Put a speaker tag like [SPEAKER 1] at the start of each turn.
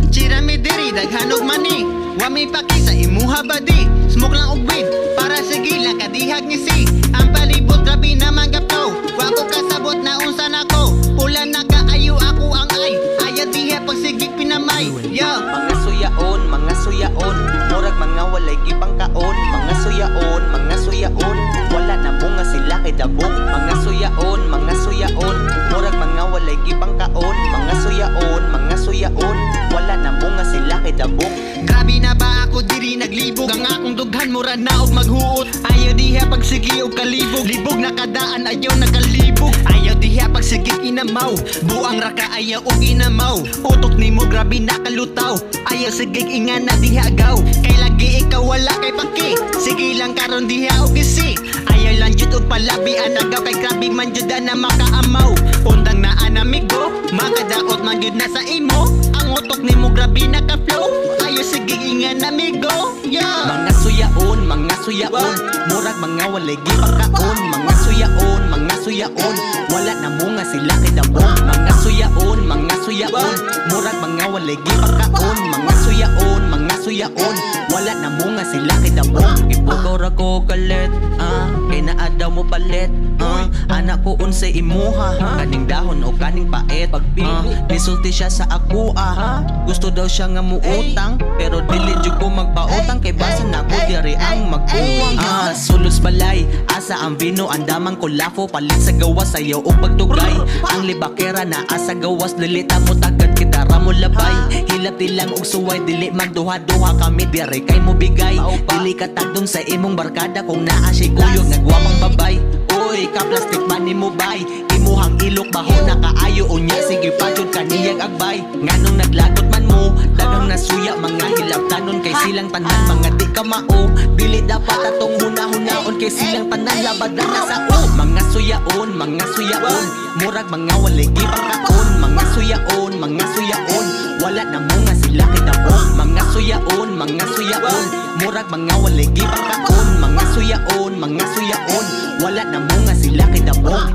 [SPEAKER 1] Chira mi diri, daghanog mani. Wa mi paki sa imuha badi. Smoke lang og weed, para sige lang kadihag ngisi. Ang palibot grabe naman gapto. Wa ko kasabot na unsa nako. Pula na kaayo ako ang ay. Aya diha pag sige pinamay. Yo,
[SPEAKER 2] mga suyaon, murag mga walay gibang kaon. Mga suyaon, wala na bunga sila kay dabong. Mga suyaon, murag mga walay gibang kaon. Mga suyaon, wala na bunga sila kay dabong.
[SPEAKER 1] grabe na ba ako diri naglibog. Ang akong dughan mura na og maghuot. Ayaw diha pag sige og kalibog. Libog na kadaan ayaw nakalibog. Ayaw diha pag sige inamaw. Buang ra ka ayaw og inamaw. Utok nimo grabe nakalutaw. Ayaw sige inga na diha agaw. Kay lagi ikaw wala kay paki. Sige lang karon diha og gisi. Ayaw lang jud og palabi anagaw. Kay grabe man jud na makaamaw. Undang na anamigo, makadaot man jud na sa imo. Ang utok nimo grabe naka-flow. Ayaw sige inga na migo. Yeah.
[SPEAKER 2] Mga suyaon, murag mga walay gibang kaon. Mga suyaon, wala na bunga sila kay dabong. Mga suyaon, murag mga walay gibang kaon. Mga suyaon, wala na bunga sila kay dabong. Ipugor ako kalit, kay naadaw mo palit. Anak ko unsay imuha, kaning dahon o kaning paet. Nisulti siya sa ako, gusto daw siya nga muutang, pero dili jud ko magpautang. Kay basa na ko diri ang mag-uwang. Sulos balay, asa ang vino, andamang kulafo, palit sa gawas sayo o pagdugay. Ang libakera na asa gawas, lilita mo tagad kitara mo labay. Hilap tilang og suway, dili magduha-duha kami diri kay mo bigay. Dili ka tagdon sa imong barkada kung naa si kuyog nagwamang babay. Uy, ka plastic man ni mo bay. Imuhang ilok baho na kaayo unya, sige pagyud kaniyang agbay. Nganong naglagot man mo, dagang nasuya mga hilabtanon. Kay silang tanan mga di ka mao. Dili dapat atong huna-hunaon, kay silang tanan labad na nasa o. Mga suyaon, murag mga walay gibang kaon. Mga suyaon, wala na bunga sila kay dabong. Mga suyaon, murag mga walay gibang kaon. Mga suyaon, wala na bunga sila kay dabong.